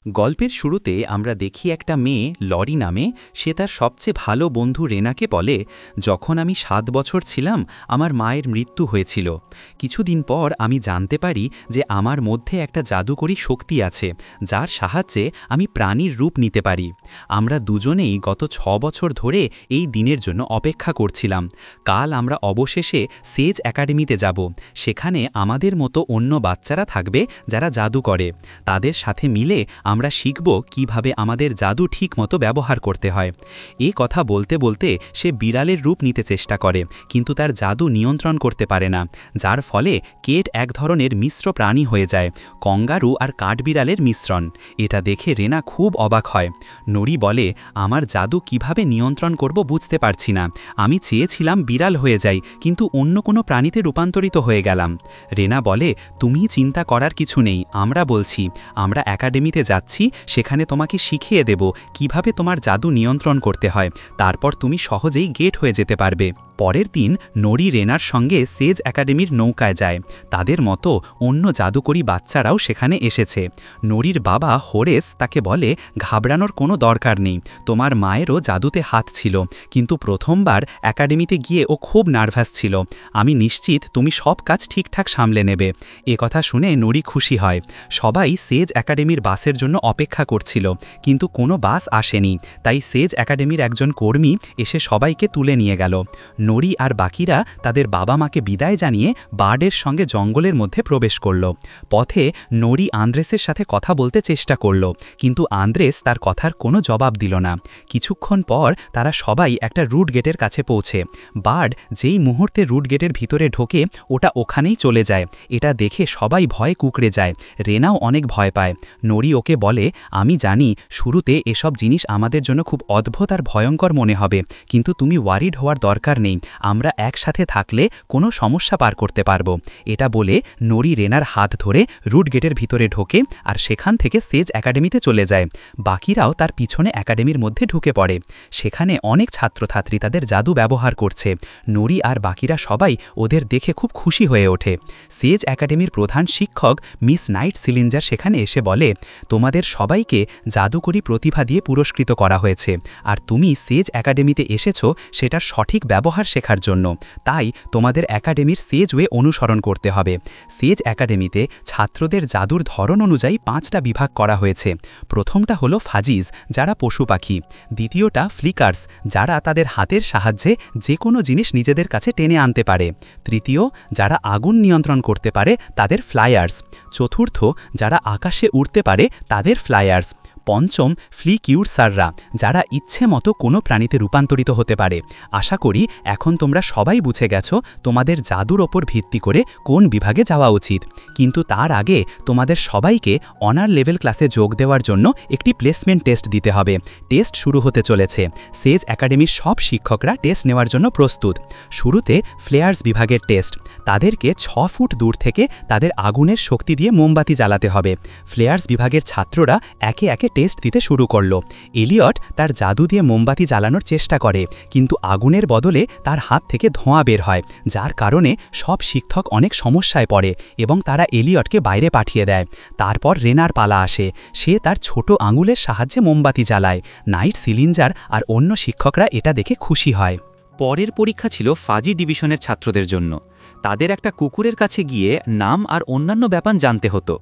গল্পের শুরুতে আমরা দেখি একটা মেয়ে লরি নামে, সে তার সবচেয়ে ভালো বন্ধু রেনাকে বলে, যখন আমি ৭ বছর ছিলাম আমার মায়ের মৃত্যু হয়েছিল। কিছুদিন পর আমি জানতে পারি যে আমার মধ্যে একটা জাদুকরী শক্তি আছে, যার সাহায্যে আমি প্রাণীর রূপ নিতে পারি। আমরা দুজনেই গত ৬ বছর ধরে এই দিনের জন্য অপেক্ষা করছিলাম। কাল আমরা অবশেষে সেজ একাডেমিতে যাব। সেখানে আমাদের মতো অন্য বাচ্চারা থাকবে যারা জাদু করে। তাদের সাথে মিলে আমরা শিখব কিভাবে আমাদের জাদু ঠিকমতো ব্যবহার করতে হয়। এই কথা বলতে বলতে সে বিড়ালের রূপ নিতে চেষ্টা করে, কিন্তু তার জাদু নিয়ন্ত্রণ করতে পারে না, যার ফলে কেট এক ধরনের মিশ্র প্রাণী হয়ে যায়, কঙ্গারু আর কাঠবিড়ালের মিশ্রণ। এটা দেখে রেনা খুব অবাক হয়। নরি বলে, আমার জাদু কিভাবে নিয়ন্ত্রণ করব বুঝতে পারছি না। আমি চেয়েছিলাম বিড়াল হয়ে যাই, কিন্তু অন্য কোনো প্রাণীতে রূপান্তরিত হয়ে গেলাম। রেনা বলে, তুমি চিন্তা করার কিছু নেই, আমরা বলছি। আমরা একাডেমিতে যাচ্ছি, সেখানে তোমাকে শিখিয়ে দেব কিভাবে তোমার জাদু নিয়ন্ত্রণ করতে হয়। তারপর তুমি সহজেই গেট হয়ে যেতে পারবে। পরের দিন নরি রেনার সঙ্গে সেজ একাডেমির নৌকায় যায়। তাদের মতো অন্য জাদুকরী বাচ্চারাও সেখানে এসেছে। নরির বাবা হোরেস তাকে বলে, ঘাবড়ানোর কোনো দরকার নেই, তোমার মায়েরও জাদুতে হাত ছিল, কিন্তু প্রথমবার একাডেমিতে গিয়ে ও খুব নার্ভাস ছিল। আমি নিশ্চিত তুমি সব কাজ ঠিকঠাক সামলে নেবে। এ কথা শুনে নরি খুশি হয়। সবাই সেজ একাডেমির বাসের জন্য অপেক্ষা করছিল, কিন্তু কোনো বাস আসেনি। তাই সেজ একাডেমির একজন কর্মী এসে সবাইকে তুলে নিয়ে গেল। নরি আর বাকিরা তাদের বাবা মাকে বিদায় জানিয়ে বার্ডের সঙ্গে জঙ্গলের মধ্যে প্রবেশ করল। পথে নরি আন্দ্রেসের সাথে কথা বলতে চেষ্টা করল, কিন্তু আন্দ্রেস তার কথার কোনো জবাব দিল না। কিছুক্ষণ পর তারা সবাই একটা রুট গেটের কাছে পৌঁছে। বার্ড যেই মুহূর্তে রুট গেটের ভিতরে ঢোকে, ওটা ওখানেই চলে যায়। এটা দেখে সবাই ভয়ে কুঁকড়ে যায়। রেনাও অনেক ভয় পায়। নরি ওকে বলে, আমি জানি শুরুতে এসব জিনিস আমাদের জন্য খুব অদ্ভুত আর ভয়ঙ্কর মনে হবে, কিন্তু তুমি ওয়ারিড হওয়ার দরকার নেই, আমরা একসাথে থাকলে কোনো সমস্যা পার করতে পারবো। এটা বলে নরি রেনার হাত ধরে রুট গেটের ভিতরে ঢোকে আর সেখান থেকে সেজ একাডেমিতে চলে যায়। বাকিরাও তার পিছনে একাডেমির মধ্যে ঢুকে পড়ে। সেখানে অনেক ছাত্রছাত্রী তাদের জাদু ব্যবহার করছে। নরি আর বাকিরা সবাই ওদের দেখে খুব খুশি হয়ে ওঠে। সেজ একাডেমির প্রধান শিক্ষক মিস নাইট সিলিঞ্জার সেখানে এসে বলে, তোমাদের সবাইকে জাদুকরী প্রতিভা দিয়ে পুরস্কৃত করা হয়েছে, আর তুমি সেজ একাডেমিতে এসেছো সেটার সঠিক ব্যবহার শেখার জন্য। তাই তোমাদের একাডেমির সেজ ওয়ে অনুসরণ করতে হবে। সেজ একাডেমিতে ছাত্রদের জাদুর ধরন অনুযায়ী 5টা বিভাগ করা হয়েছে। প্রথমটা হলো ফাজিজ, যারা পশু পাখি। দ্বিতীয়টা ফ্লিকার্স, যারা তাদের হাতের সাহায্যে যে কোনো জিনিস নিজেদের কাছে টেনে আনতে পারে। তৃতীয়, যারা আগুন নিয়ন্ত্রণ করতে পারে, তাদের ফ্লায়ার্স। চতুর্থ, যারা আকাশে উড়তে পারে, তাদের ফ্লায়ার্স। পঞ্চম, ফ্লিকিউরসাররা, যারা ইচ্ছে মতো কোনো প্রাণীতে রূপান্তরিত হতে পারে। আশা করি এখন তোমরা সবাই বুঝে গেছো তোমাদের জাদুর ওপর ভিত্তি করে কোন বিভাগে যাওয়া উচিত। কিন্তু তার আগে তোমাদের সবাইকে অনার লেভেল ক্লাসে যোগ দেওয়ার জন্য একটি প্লেসমেন্ট টেস্ট দিতে হবে। টেস্ট শুরু হতে চলেছে। সেজ একাডেমির সব শিক্ষকরা টেস্ট নেওয়ার জন্য প্রস্তুত। শুরুতে ফ্লেয়ার্স বিভাগের টেস্ট। তাদেরকে 6 ফুট দূর থেকে তাদের আগুনের শক্তি দিয়ে মোমবাতি জ্বালাতে হবে। ফ্লেয়ার্স বিভাগের ছাত্ররা একে একে টেস্ট দিতে শুরু করল। এলিয়ট তার জাদু দিয়ে মোমবাতি জ্বালানোর চেষ্টা করে, কিন্তু আগুনের বদলে তার হাত থেকে ধোঁয়া বের হয়, যার কারণে সব শিক্ষক অনেক সমস্যায় পড়ে এবং তারা এলিয়টকে বাইরে পাঠিয়ে দেয়। তারপর রেনার পালা আসে। সে তার ছোট আঙুলের সাহায্যে মোমবাতি জ্বালায়। নাইট সিলিঞ্জার আর অন্য শিক্ষকরা এটা দেখে খুশি হয়। পরের পরীক্ষা ছিল ফাজি ডিভিশনের ছাত্রদের জন্য। তাদের একটা কুকুরের কাছে গিয়ে নাম আর অন্যান্য ব্যাপার জানতে হতো।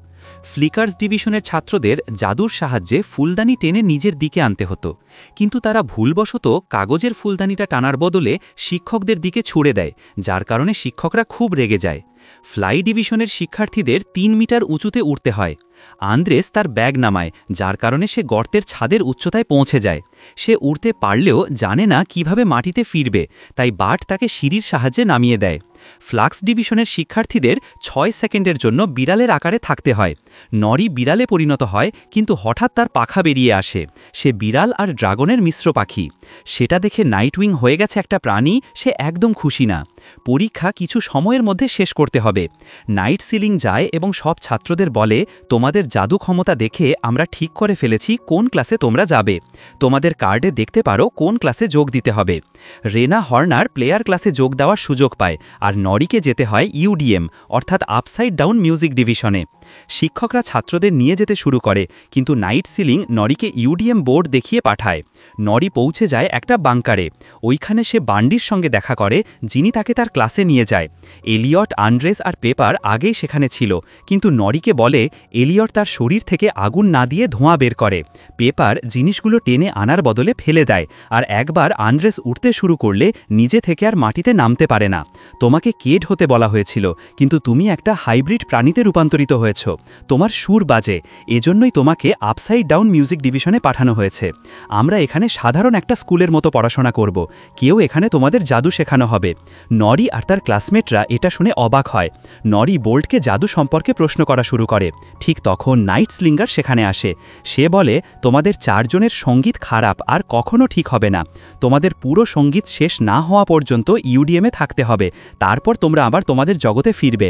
ফ্লিকার্স ডিভিশনের ছাত্রদের জাদুর সাহায্যে ফুলদানি টেনে নিজের দিকে আনতে হতো, কিন্তু তারা ভুলবশত কাগজের ফুলদানিটা টানার বদলে শিক্ষকদের দিকে ছুড়ে দেয়, যার কারণে শিক্ষকরা খুব রেগে যায়। ফ্লাই ডিভিশনের শিক্ষার্থীদের 3 মিটার উঁচুতে উঠতে হয়। আন্দ্রেস তার ব্যাগ নামায়, যার কারণে সে গর্তের ছাদের উচ্চতায় পৌঁছে যায়। সে উড়তে পারলেও জানে না কিভাবে মাটিতে ফিরবে, তাই বার্ড তাকে সিঁড়ির সাহায্যে নামিয়ে দেয়। ফ্লাক্স ডিভিশনের শিক্ষার্থীদের 6 সেকেন্ডের জন্য বিড়ালের আকারে থাকতে হয়। নরি বিড়ালে পরিণত হয়, কিন্তু হঠাৎ তার পাখা বেরিয়ে আসে। সে বিড়াল আর ড্রাগনের মিশ্র পাখি। সেটা দেখে নাইটউইং হয়ে গেছে একটা প্রাণী, সে একদম খুশি না। পরীক্ষা কিছু সময়ের মধ্যে শেষ করতে হবে। নাইট সিলিং যায় এবং সব ছাত্রদের বলে, তোমাদের জাদু ক্ষমতা দেখে আমরা ঠিক করে ফেলেছি কোন ক্লাসে তোমরা যাবে। তোমাদের কার্ডে দেখতে পারো কোন ক্লাসে যোগ দিতে হবে। রেনা হর্নার প্লেয়ার ক্লাসে যোগ দেওয়ার সুযোগ পায়, আর নরিকে যেতে হয় ইউডিএম অর্থাৎ আপসাইড ডাউন মিউজিক ডিভিশনে। শিক্ষকরা ছাত্রদের নিয়ে যেতে শুরু করে, কিন্তু নাইট সিলিং নরিকে ইউডিএম বোর্ড দেখিয়ে পাঠায়। নরি পৌঁছে যায় একটা বাংকারে। ওইখানে সে বান্ডির সঙ্গে দেখা করে, যিনি তাকে তার ক্লাসে নিয়ে যায়। এলিয়ট, আন্ড্রেস আর পেপার আগেই সেখানে ছিল, কিন্তু নরিকে বলে এলিয়ট তার শরীর থেকে আগুন না দিয়ে ধোঁয়া বের করে। পেপার জিনিসগুলো টেনে আনার বদলে ফেলে দেয়, আর একবার আন্ড্রেস উঠতে শুরু করলে নিজে থেকে আর মাটিতে নামতে পারে না। তোমাকে কেড হতে বলা হয়েছিল, কিন্তু তুমি একটা হাইব্রিড প্রাণীতে রূপান্তরিত হয়েছ। তোমার সুর বাজে, এজন্যই তোমাকে আপসাইড ডাউন মিউজিক ডিভিশনে পাঠানো হয়েছে। আমরা এখানে সাধারণ একটা স্কুলের মতো পড়াশোনা করব, কেউ এখানে তোমাদের জাদু শেখানো হবে। নরি আর তার ক্লাসমেটরা এটা শুনে অবাক হয়। নরি বোল্টকে জাদু সম্পর্কে প্রশ্ন করা শুরু করে। ঠিক তখন নাইট স্লিঙ্গার সেখানে আসে। সে বলে, তোমাদের চারজনের সঙ্গীত খারাপ আর কখনো ঠিক হবে না। তোমাদের পুরো সঙ্গীত শেষ না হওয়া পর্যন্ত ইউডিএমে থাকতে হবে, তারপর তোমরা আবার তোমাদের জগতে ফিরবে।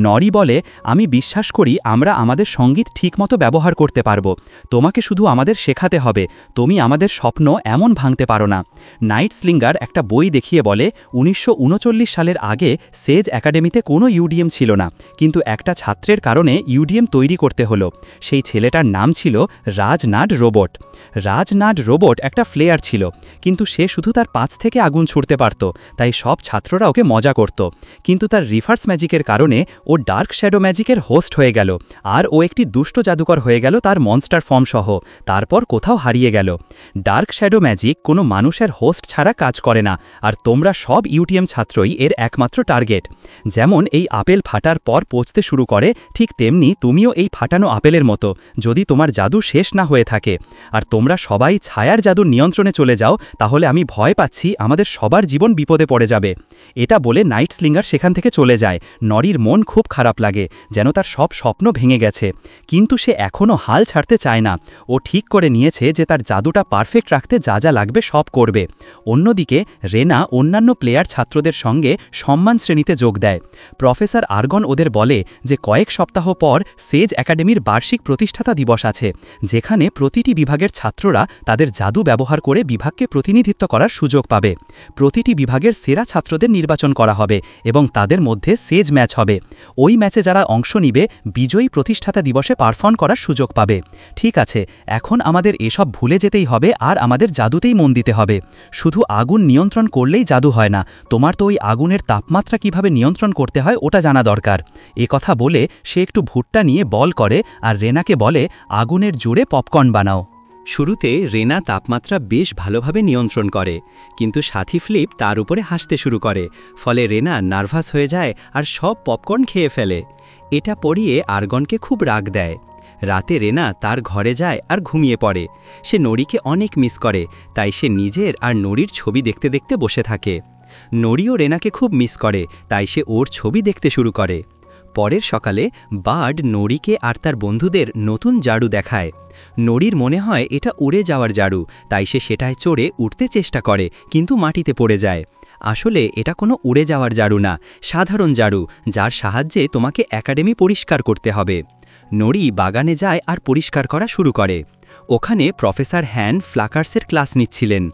নরি বলে, আমি বিশ্বাস করি আমরা আমাদের সঙ্গীত ঠিকমতো ব্যবহার করতে পারবো। তোমাকে শুধু আমাদের শেখাতে হবে। তুমি আমাদের স্বপ্ন এমন ভাঙতে পারো না। নাইট স্লিঙ্গার একটা বই দেখিয়ে বলে, 1939 সালের আগে সেজ একাডেমিতে কোনো ইউডিএম ছিল না, কিন্তু একটা ছাত্রের কারণে ইউডিএম তৈরি করতে হলো। সেই ছেলেটার নাম ছিল রাজনাড রোবট। রাজনাড রোবট একটা ফ্লেয়ার ছিল, কিন্তু সে শুধু তার 5 থেকে আগুন ছুড়তে পারত, তাই সব ছাত্ররা ওকে মজা করত। কিন্তু তার রিভার্স ম্যাজিকের কারণে ও ডার্ক শ্যাডো ম্যাজিকের হোস্ট হয়ে গেল, আর ও একটি দুষ্ট জাদুকর হয়ে গেল তার মনস্টার ফর্ম সহ, তারপর কোথাও হারিয়ে গেল। ডার্ক শ্যাডো ম্যাজিক কোনো মানুষের হোস্ট ছাড়া কাজ করে না, আর তোমরা সব ইউটিএম ছাত্রই এর একমাত্র টার্গেট। যেমন এই আপেল ফাটার পর পচতে শুরু করে, ঠিক তেমনি তুমিও এই ফাটানো আপেলের মতো, যদি তোমার জাদু শেষ না হয়ে থাকে। আর তোমরা সবাই ছায়ার জাদুর নিয়ন্ত্রণে চলে যাও, তাহলে আমি ভয় পাচ্ছি আমাদের সবার জীবন বিপদে পড়ে যাবে। এটা বলে নাইট স্লিঙ্গার সেখান থেকে চলে যায়। নরির মন খুব খারাপ লাগে, যেন তার সব স্বপ্ন ভেঙে গেছে, কিন্তু সে এখনও হাল ছাড়তে চায় না। ও ঠিক করে নিয়েছে যে তার জাদুটা পারফেক্ট রাখতে যা যা লাগবে সব করবে। অন্যদিকে রেনা অন্যান্য প্লেয়ার ছাত্রদের সঙ্গে সম্মান শ্রেণীতে যোগ দেয়। প্রফেসর আর্গন ওদের বলে যে কয়েক সপ্তাহ পর সেজ একাডেমির বার্ষিক প্রতিষ্ঠাতা দিবস আছে, যেখানে প্রতিটি বিভাগের ছাত্ররা তাদের জাদু ব্যবহার করে বিভাগকে প্রতিনিধিত্ব করার সুযোগ পাবে। প্রতিটি বিভাগের সেরা ছাত্রদের নির্বাচন করা হবে এবং তাদের মধ্যে সেজ ম্যাচ হবে। ওই ম্যাচে যারা অংশ নিবে বিজয়ী প্রতিষ্ঠাতা দিবসে পারফর্ম করার সুযোগ পাবে। ঠিক আছে, এখন আমাদের এসব ভুলে যেতেই হবে আর আমাদের জাদুতেই মন দিতে হবে। শুধু আগুন নিয়ন্ত্রণ করলেই জাদু হয় না, তোমার তো ওই আগুনের তাপমাত্রা কিভাবে নিয়ন্ত্রণ করতে হয় ওটা জানা দরকার। এ কথা বলে সে একটু ভুট্টা নিয়ে বল করে আর রেনাকে বলে, আগুনের জোরে পপকর্ন বানাও। শুরুতে রেনা তাপমাত্রা বেশ ভালোভাবে নিয়ন্ত্রণ করে, কিন্তু সাথী ফ্লিপ তার উপরে হাসতে শুরু করে, ফলে রেনা নার্ভাস হয়ে যায় আর সব পপকর্ন খেয়ে ফেলে। এটা পড়িয়ে আর্গনকে খুব রাগ দেয়। রাতে রেনা তার ঘরে যায় আর ঘুমিয়ে পড়ে। সে নরিকে অনেক মিস করে, তাই সে নিজের আর নরির ছবি দেখতে দেখতে বসে থাকে। নরিও রেনাকে খুব মিস করে, তাই সে ওর ছবি দেখতে শুরু করে। পরের সকালে বার্ড নরিকে আর তার বন্ধুদের নতুন জাদু দেখায়। নরির মনে হয় এটা উড়ে যাওয়ার জাদু, তাই সে সেটায় চড়ে উঠতে চেষ্টা করে, কিন্তু মাটিতে পড়ে যায়। আসলে এটা কোনো উড়ে যাওয়ার জাদু না, সাধারণ জাদু, যার সাহায্যে তোমাকে একাডেমি পরিষ্কার করতে হবে। নরি বাগানে যায় আর পরিষ্কার করা শুরু করে। ওখানে প্রফেসর হ্যান ফ্লাকার্সের ক্লাস নিচ্ছিলেন।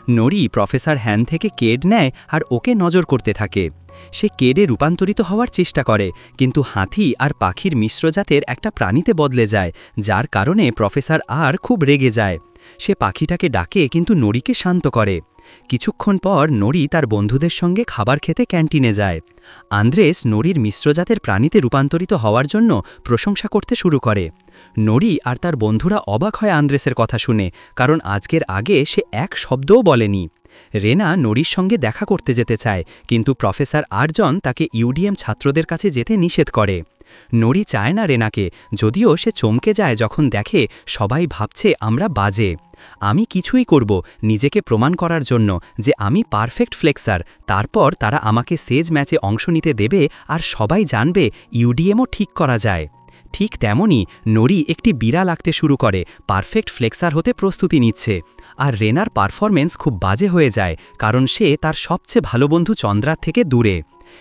নরি প্রফেসর হ্যান থেকে কেড নেয় আর ওকে নজর করতে থাকে। সে কেডে রূপান্তরিত হওয়ার চেষ্টা করে, কিন্তু হাতি আর পাখির মিশ্রজাতের একটা প্রাণীতে বদলে যায়, যার কারণে প্রফেসর আর খুব রেগে যায়। সে পাখিটাকে ডাকে, কিন্তু নরিকে শান্ত করে। কিছুক্ষণ পর নরি তার বন্ধুদের সঙ্গে খাবার খেতে ক্যান্টিনে যায়। আন্দ্রেস নরির মিশ্রজাতের প্রাণীতে রূপান্তরিত হওয়ার জন্য প্রশংসা করতে শুরু করে। নরি আর তার বন্ধুরা অবাক হয় আন্দ্রেসের কথা শুনে, কারণ আজকের আগে সে এক শব্দও বলেনি। রেনা নরির সঙ্গে দেখা করতে যেতে চায়, কিন্তু প্রফেসর আর্জন তাকে ইউডিএম ছাত্রদের কাছে যেতে নিষেধ করে। নরি চায় না রেনাকে, যদিও সে চমকে যায় যখন দেখে সবাই ভাবছে আমরা বাজে। আমি কিছুই করব নিজেকে প্রমাণ করার জন্য যে আমি পারফেক্ট ফ্লেক্সার, তারপর তারা আমাকে সেজ ম্যাচে অংশ নিতে দেবে আর সবাই জানবে ইউডিএমও ঠিক করা যায়। ঠিক তেমনই নরি একটি বিড়াল আঁকতে শুরু করে, পারফেক্ট ফ্লেক্সার হতে প্রস্তুতি নিচ্ছে। আর রেনার পারফরমেন্স খুব বাজে হয়ে যায়, কারণ সে তার সবচেয়ে ভালো বন্ধু চন্দ্রার থেকে দূরে।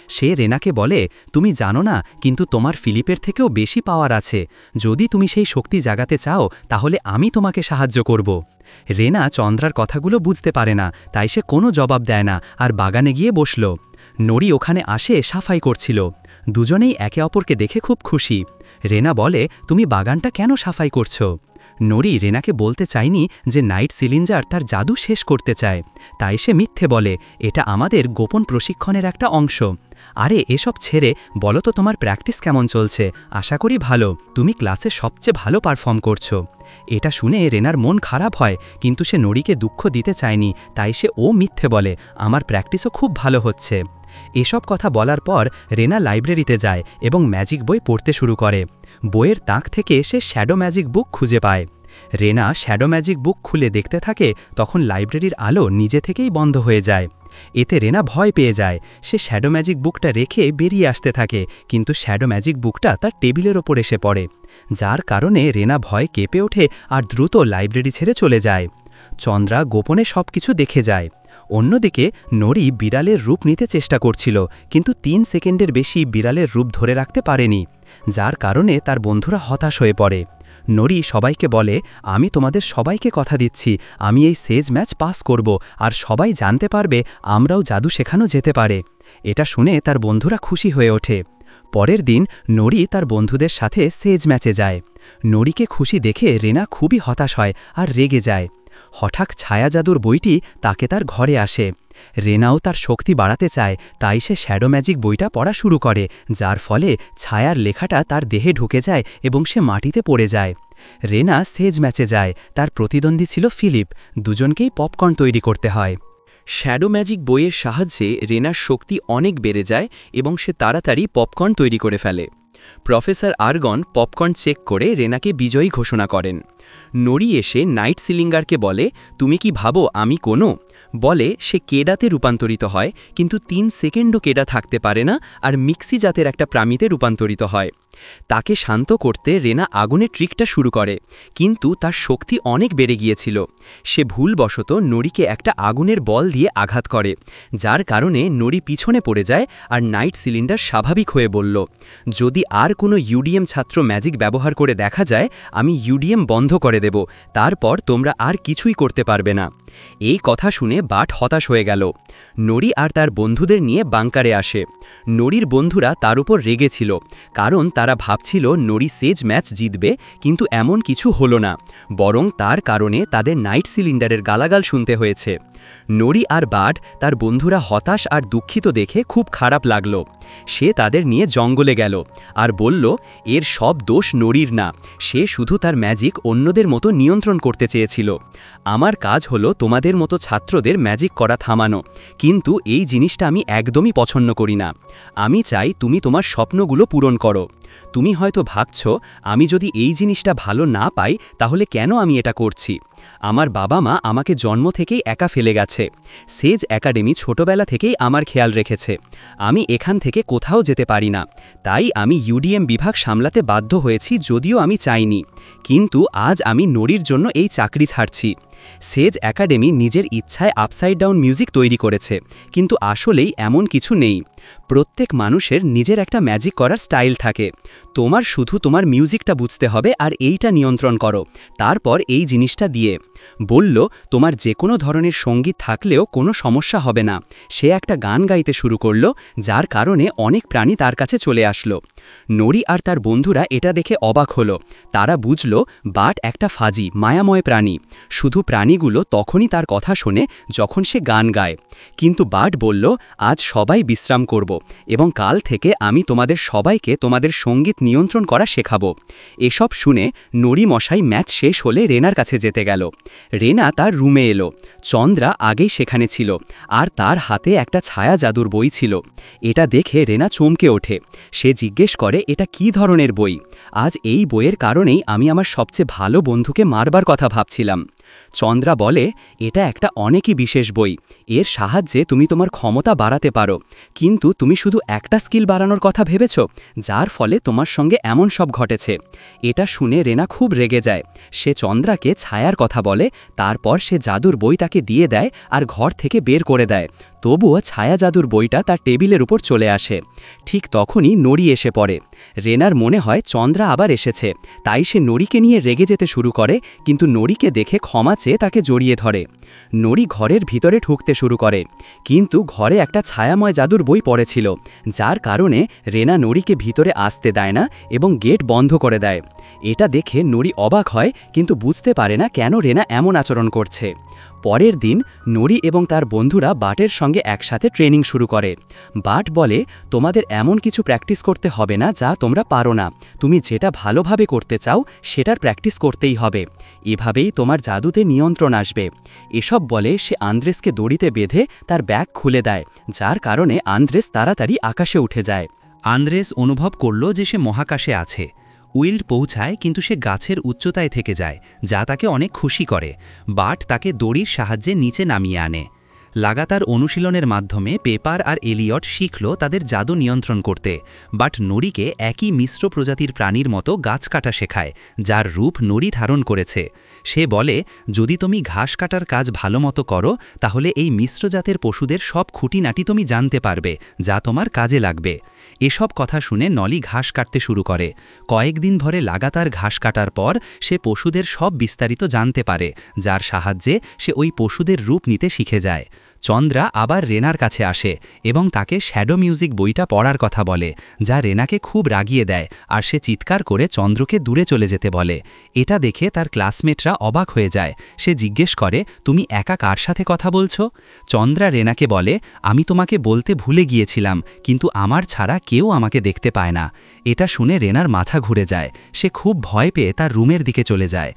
সে রেনাকে বলে, তুমি জানো না, কিন্তু তোমার ফিলিপের থেকেও বেশি পাওয়ার আছে। যদি তুমি সেই শক্তি জাগাতে চাও, তাহলে আমি তোমাকে সাহায্য করব। রেনা চন্দ্রার কথাগুলো বুঝতে পারে না, তাই সে কোনো জবাব দেয় না আর বাগানে গিয়ে বসল। নরি ওখানে আসে সাফাই করছিল। দুজনেই একে অপরকে দেখে খুব খুশি। রেনা বলে, তুমি বাগানটা কেন সাফাই করছো? নরি রেনাকে বলতে চায়নি যে নাইট সিলিঞ্জার তার জাদু শেষ করতে চায়, তাই সে মিথ্যে বলে, এটা আমাদের গোপন প্রশিক্ষণের একটা অংশ। আরে এসব ছেড়ে বলো তো তোমার প্র্যাকটিস কেমন চলছে? আশা করি ভালো, তুমি ক্লাসে সবচেয়ে ভালো পারফর্ম করছো। এটা শুনে রেনার মন খারাপ হয়, কিন্তু সে নরিকে দুঃখ দিতে চায়নি, তাই সে মিথ্যে বলে, আমার প্র্যাকটিসও খুব ভালো হচ্ছে। এসব কথা বলার পর রেনা লাইব্রেরিতে যায় এবং ম্যাজিক বই পড়তে শুরু করে। বইয়ের তাক থেকে সে শ্যাডো ম্যাজিক বুক খুঁজে পায়। রেনা শ্যাডো ম্যাজিক বুক খুলে দেখতে থাকে, তখন লাইব্রেরির আলো নিজে থেকেই বন্ধ হয়ে যায়। এতে রেনা ভয় পেয়ে যায়। সে শ্যাডো ম্যাজিক বুকটা রেখে বেরিয়ে আসতে থাকে, কিন্তু শ্যাডো ম্যাজিক বুকটা তার টেবিলের ওপর এসে পড়ে, যার কারণে রেনা ভয় কেঁপে ওঠে আর দ্রুত লাইব্রেরি ছেড়ে চলে যায়। চন্দ্রা গোপনে সবকিছু দেখে যায়। অন্যদিকে নরি বিড়ালের রূপ নিতে চেষ্টা করছিল, কিন্তু 3 সেকেন্ডের বেশি বিড়ালের রূপ ধরে রাখতে পারেনি, যার কারণে তার বন্ধুরা হতাশ হয়ে পড়ে। নরি সবাইকে বলে, আমি তোমাদের সবাইকে কথা দিচ্ছি, আমি এই সেজ ম্যাচ পাস করব আর সবাই জানতে পারবে আমরাও জাদু শেখানো যেতে পারে। এটা শুনে তার বন্ধুরা খুশি হয়ে ওঠে। পরের দিন নরি তার বন্ধুদের সাথে সেজ ম্যাচে যায়। নরিকে খুশি দেখে রেনা খুবই হতাশ হয় আর রেগে যায়। হঠাৎ ছায়া জাদুর বইটি তাকে তার ঘরে আসে। রেনাও তার শক্তি বাড়াতে চায়, তাই সে শ্যাডো ম্যাজিক বইটা পড়া শুরু করে, যার ফলে ছায়ার লেখাটা তার দেহে ঢুকে যায় এবং সে মাটিতে পড়ে যায়। রেনা সেজ ম্যাচে যায়, তার প্রতিদ্বন্দ্বী ছিল ফিলিপ। দুজনকেই পপকর্ন তৈরি করতে হয়। শ্যাডো ম্যাজিক বইয়ের সাহায্যে রেনার শক্তি অনেক বেড়ে যায় এবং সে তাড়াতাড়ি পপকর্ন তৈরি করে ফেলে। প্রফেসর আর্গন পপকর্ন চেক করে রেনাকে বিজয়ী ঘোষণা করেন। নরি এসে নাইট সিলিঙ্গারকে বলে, তুমি কি ভাবো আমি কোনো? বলে সে কেডাতে রূপান্তরিত হয়, কিন্তু 3 সেকেন্ডও কেডা থাকতে পারে না আর মিক্সি জাতের একটা প্রাণীতে রূপান্তরিত হয়। তাকে শান্ত করতে রেনা আগুনের ট্রিকটা শুরু করে, কিন্তু তার শক্তি অনেক বেড়ে গিয়েছিল। সে ভুলবশত নরিকে একটা আগুনের বল দিয়ে আঘাত করে, যার কারণে নরি পিছনে পড়ে যায় আর নাইট সিলিন্ডার স্বাভাবিক হয়ে বলল, যদি আর কোনো ইউডিএম ছাত্র ম্যাজিক ব্যবহার করে দেখা যায়, আমি ইউডিএম বন্ধ করে দেব, তারপর তোমরা আর কিছুই করতে পারবে না। এই কথা শুনে বাট হতাশ হয়ে গেল। নরি আর তার বন্ধুদের নিয়ে বাংকারে আসে। নরির বন্ধুরা তার উপর রেগেছিল, কারণ তারা ভাবছিল নরি সেজ ম্যাচ জিতবে, কিন্তু এমন কিছু হলো না, বরং তার কারণে তাদের নাইট সিলিন্ডারের গালাগাল শুনতে হয়েছে। নরি আর বাট তার বন্ধুরা হতাশ আর দুঃখিত দেখে খুব খারাপ লাগল। সে তাদের নিয়ে জঙ্গলে গেল আর বলল, এর সব দোষ নরির না, সে শুধু তার ম্যাজিক অন্যদের মতো নিয়ন্ত্রণ করতে চেয়েছিল। আমার কাজ হলো তোমাদের মতো ছাত্রদের ম্যাজিক করা থামানো, কিন্তু এই জিনিসটা আমি একদমই পছন্দ করি না। আমি চাই তুমি তোমার স্বপ্নগুলো পূরণ করো। তুমি হয়তো ভাবছ, আমি যদি এই জিনিসটা ভালো না পাই তাহলে কেন আমি এটা করছি? আমার বাবা মা আমাকে জন্ম থেকেই একা ফেলে গেছে। সেজ একাডেমি ছোটবেলা থেকেই আমার খেয়াল রেখেছে। আমি এখান থেকে কোথাও যেতে পারি না, তাই আমি ইউডিএম বিভাগ সামলাতে বাধ্য হয়েছি, যদিও আমি চাইনি। কিন্তু আজ আমি নরির জন্য এই চাকরি ছাড়ছি। সেজ একাডেমি নিজের ইচ্ছায় আপসাইড ডাউন মিউজিক তৈরি করেছে, কিন্তু আসলেই এমন কিছু নেই। প্রত্যেক মানুষের নিজের একটা ম্যাজিক করার স্টাইল থাকে। তোমার শুধু তোমার মিউজিকটা বুঝতে হবে আর এইটা নিয়ন্ত্রণ করো, তারপর এই জিনিসটা দিয়ে বলল, তোমার যে কোনো ধরনের সঙ্গীত থাকলেও কোনো সমস্যা হবে না। সে একটা গান গাইতে শুরু করলো, যার কারণে অনেক প্রাণী তার কাছে চলে আসলো। নরি আর তার বন্ধুরা এটা দেখে অবাক হলো। তারা বুঝল বাট একটা ফাজি মায়াময় প্রাণী। শুধু প্রাণীগুলো তখনই তার কথা শোনে যখন সে গান গায়। কিন্তু বাট বলল, আজ সবাই বিশ্রাম করব এবং কাল থেকে আমি তোমাদের সবাইকে তোমাদের সঙ্গীত নিয়ন্ত্রণ করা শেখাবো। এসব শুনে নরি মশাই ম্যাচ শেষ হলে রেনার কাছে যেতে গেল। রেনা তার রুমে এলো। চন্দ্রা আগেই সেখানে ছিল আর তার হাতে একটা ছায়া জাদুর বই ছিল। এটা দেখে রেনা চমকে ওঠে। সে জিজ্ঞেস করে, এটা কি ধরনের বই? আজ এই বইয়ের কারণেই আমি আমার সবচেয়ে ভালো বন্ধুকে মারবার কথা ভাবছিলাম। চন্দ্রা বলে, এটা একটা অনেকই বিশেষ বই, এর সাহায্যে তুমি তোমার ক্ষমতা বাড়াতে পারো, কিন্তু তুমি শুধু একটা স্কিল বাড়ানোর কথা ভেবেছ, যার ফলে তোমার সঙ্গে এমন সব ঘটেছে। এটা শুনে রেনা খুব রেগে যায়। সে চন্দ্রাকে ছায়ার কথা বলে, তারপর সে জাদুর বই তাকে দিয়ে দেয় আর ঘর থেকে বের করে দেয়। তবুও ছায়া জাদুর বইটা তার টেবিলের উপর চলে আসে। ঠিক তখনই নড়ি এসে পড়ে। রেনার মনে হয় চন্দ্রা আবার এসেছে, তাই সে নড়িকে নিয়ে রেগে যেতে শুরু করে, কিন্তু নড়িকে দেখে ক্ষমা চেয়ে তাকে জড়িয়ে ধরে। নড়ি ঘরের ভিতরে ঢুকতে শুরু করে, কিন্তু ঘরে একটা ছায়াময় জাদুর বই পড়েছিল, যার কারণে রেনা নড়িকে ভিতরে আসতে দেয় না এবং গেট বন্ধ করে দেয়। এটা দেখে নড়ি অবাক হয়, কিন্তু বুঝতে পারে না কেন রেনা এমন আচরণ করছে। পরের দিন নড়ি এবং তার বন্ধুরা বাটের সঙ্গে একসাথে ট্রেনিং শুরু করে। বাট বলে, তোমাদের এমন কিছু প্র্যাকটিস করতে হবে না যা তোমরা পারো না, তুমি যেটা ভালোভাবে করতে চাও সেটার প্র্যাকটিস করতেই হবে, এভাবেই তোমার জাদুতে নিয়ন্ত্রণ আসবে। এসব বলে সে আন্দ্রেসকে দড়িতে বেঁধে তার ব্যাগ খুলে দেয়, যার কারণে আন্দ্রেস তাড়াতাড়ি আকাশে উঠে যায়। আন্দ্রেস অনুভব করল যে সে মহাকাশে আছে। উইল্ড পৌঁছায়, কিন্তু সে গাছের উচ্চতায় থেকে যায়, যা তাকে অনেক খুশি করে। বাট তাকে দড়ির সাহায্যে নিচে নামিয়ে আনে। লাগাতার অনুশীলনের মাধ্যমে পেপার আর এলিয়ট শিখল তাদের জাদু নিয়ন্ত্রণ করতে। বাট নড়িকে একই মিশ্র প্রজাতির প্রাণীর মতো গাছ কাটা শেখায়, যার রূপ নড়ি ধারণ করেছে। সে বলে, যদি তুমি ঘাস কাটার কাজ ভালো মতো করো, তাহলে এই মিশ্র জাতের পশুদের সব খুঁটিনাটি তুমি জানতে পারবে, যা তোমার কাজে লাগবে। এসব কথা শুনে নলি ঘাস কাটতে শুরু করে। কয়েকদিন ধরে লাগাতার ঘাস কাটার পর সে পশুদের সব বিস্তারিত জানতে পারে, যার সাহায্যে সে ওই পশুদের রূপ নিতে শিখে যায়। চন্দ্রা আবার রেনার কাছে আসে এবং তাকে শ্যাডো মিউজিক বইটা পড়ার কথা বলে, যা রেনাকে খুব রাগিয়ে দেয়, আর সে চিৎকার করে চন্দ্রকে দূরে চলে যেতে বলে। এটা দেখে তার ক্লাসমেটরা অবাক হয়ে যায়। সে জিজ্ঞেস করে, তুমি একা কার সাথে কথা বলছো? চন্দ্রা রেনাকে বলে, আমি তোমাকে বলতে ভুলে গিয়েছিলাম, কিন্তু আমার ছাড়া কেউ আমাকে দেখতে পায় না। এটা শুনে রেনার মাথা ঘুরে যায়। সে খুব ভয় পেয়ে তার রুমের দিকে চলে যায়।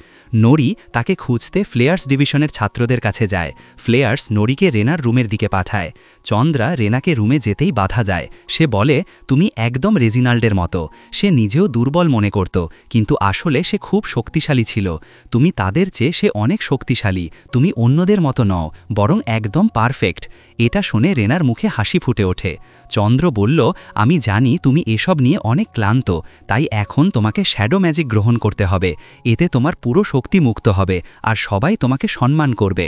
নড়ি তাকে খুঁজতে ফ্লেয়ার্স ডিভিশনের ছাত্রদের কাছে যায়। ফ্লেয়ার্স নড়িকে রেনার রুমের দিকে পাঠায়। চন্দ্রা রেনাকে রুমে যেতেই বাধা যায়। সে বলে, তুমি একদম রেজিনাল্ডের মতো। সে নিজেও দুর্বল মনে করত, কিন্তু আসলে সে খুব শক্তিশালী ছিল। তুমি তাদের চেয়ে সে অনেক শক্তিশালী। তুমি অন্যদের মতো নও, বরং একদম পারফেক্ট। এটা শুনে রেনার মুখে হাসি ফুটে ওঠে। চন্দ্র বলল, আমি জানি তুমি এসব নিয়ে অনেক ক্লান্ত, তাই এখন তোমাকে শ্যাডো ম্যাজিক গ্রহণ করতে হবে। এতে তোমার পুরো শক্তি মুক্ত হবে, আর সবাই তোমাকে সম্মান করবে।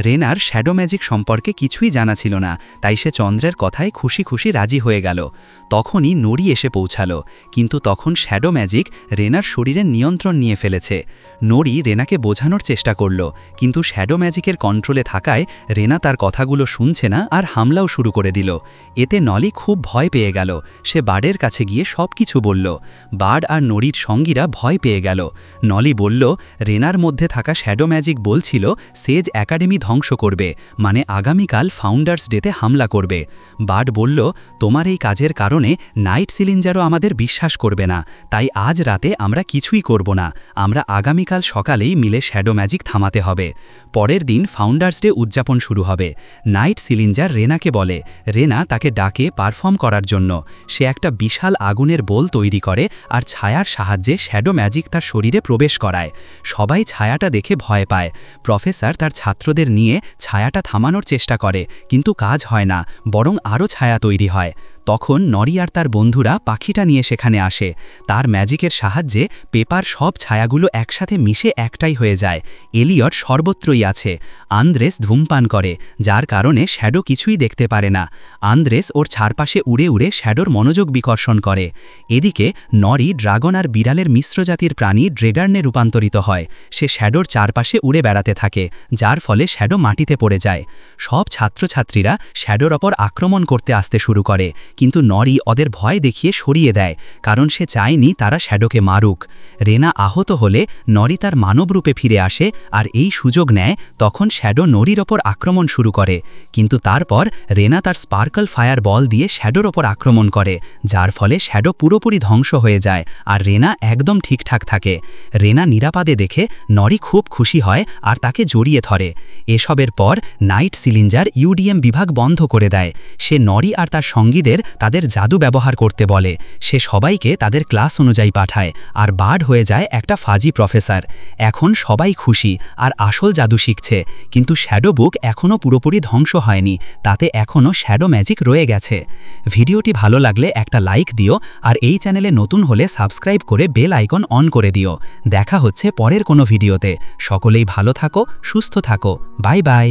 রেনার শ্যাডো ম্যাজিক সম্পর্কে কিছুই জানা ছিল না, তাই সে চন্দ্রের কথায় খুশি খুশি রাজি হয়ে গেল। তখনই নড়ি এসে পৌঁছালো, কিন্তু তখন শ্যাডো ম্যাজিক রেনার শরীরের নিয়ন্ত্রণ নিয়ে ফেলেছে। নড়ি রেনাকে বোঝানোর চেষ্টা করল, কিন্তু শ্যাডো ম্যাজিকের কন্ট্রোলে থাকায় রেনা তার কথাগুলো শুনছে না আর হামলাও শুরু করে দিল। এতে নলি খুব ভয় পেয়ে গেল। সে বার্ডের কাছে গিয়ে সব কিছু বলল। বার্ড আর নড়ির সঙ্গীরা ভয় পেয়ে গেল। নলি বলল, রেনার মধ্যে থাকা শ্যাডো ম্যাজিক বলছিল সেজ একাডেমি ধ্বংস করবে, মানে আগামীকাল ফাউন্ডার্স ডেতে হামলা করবে। বার্ড বলল, তোমার এই কাজের কারণে নাইট সিলিঞ্জারও আমাদের বিশ্বাস করবে না, তাই আজ রাতে আমরা কিছুই করব না। আমরা আগামীকাল সকালেই মিলে শ্যাডো ম্যাজিক থামাতে হবে। পরের দিন ফাউন্ডার্স ডে উদযাপন শুরু হবে। নাইট সিলিঞ্জার রেনাকে বলে। রেনা তাকে ডাকে পারফর্ম করার জন্য। সে একটা বিশাল আগুনের বোল তৈরি করে আর ছায়ার সাহায্যে শ্যাডো ম্যাজিক তার শরীরে প্রবেশ করায়। সবাই ছায়াটা দেখে ভয় পায়। প্রফেসর তার ছাত্রদের নিয়ে ছায়াটা থামানোর চেষ্টা করে, কিন্তু কাজ হয় না, বরং আরও ছায়া তৈরি হয়। তখন নরি আর তার বন্ধুরা পাখিটা নিয়ে সেখানে আসে। তার ম্যাজিকের সাহায্যে পেপার সব ছায়াগুলো একসাথে মিশে একটাই হয়ে যায়। এলিয়ট সর্বত্রই আছে। আন্দ্রেস ধূমপান করে, যার কারণে শ্যাডো কিছুই দেখতে পারে না। আন্দ্রেস ওর চারপাশে উড়ে উড়ে শ্যাডোর মনোযোগ বিকর্ষণ করে। এদিকে নরি ড্রাগন আর বিড়ালের মিশ্র জাতির প্রাণী ড্রেগার্নে রূপান্তরিত হয়। সে শ্যাডোর চারপাশে উড়ে বেড়াতে থাকে, যার ফলে শ্যাডো মাটিতে পড়ে যায়। সব ছাত্রছাত্রীরা শ্যাডোর ওপর আক্রমণ করতে আসতে শুরু করে, কিন্তু নরি ওদের ভয় দেখিয়ে সরিয়ে দেয়, কারণ সে চায়নি তারা শ্যাডোকে মারুক। রেনা আহত হলে নরি তার মানব রূপে ফিরে আসে আর এই সুযোগ নেয়। তখন শ্যাডো নরির ওপর আক্রমণ শুরু করে, কিন্তু তারপর রেনা তার স্পার্কল ফায়ার বল দিয়ে শ্যাডোর ওপর আক্রমণ করে, যার ফলে শ্যাডো পুরোপুরি ধ্বংস হয়ে যায় আর রেনা একদম ঠিকঠাক থাকে। রেনা নিরাপদে দেখে নরি খুব খুশি হয় আর তাকে জড়িয়ে ধরে। এসবের পর নাইট সিলিঞ্জার ইউডিএম বিভাগ বন্ধ করে দেয়। সে নরি আর তার সঙ্গীদের তাদের জাদু ব্যবহার করতে বলে। সে সবাইকে তাদের ক্লাস অনুযায়ী পাঠায়, আর বার্ড হয়ে যায় একটা ফাজি প্রফেসর। এখন সবাই খুশি আর আসল জাদু শিখছে, কিন্তু শ্যাডো বুক এখনও পুরোপুরি ধ্বংস হয়নি, তাতে এখনও শ্যাডো ম্যাজিক রয়ে গেছে। ভিডিওটি ভালো লাগলে একটা লাইক দিও, আর এই চ্যানেলে নতুন হলে সাবস্ক্রাইব করে বেল আইকন অন করে দিও। দেখা হচ্ছে পরের কোনো ভিডিওতে। সকলেই ভালো থাকো, সুস্থ থাকো। Bye bye.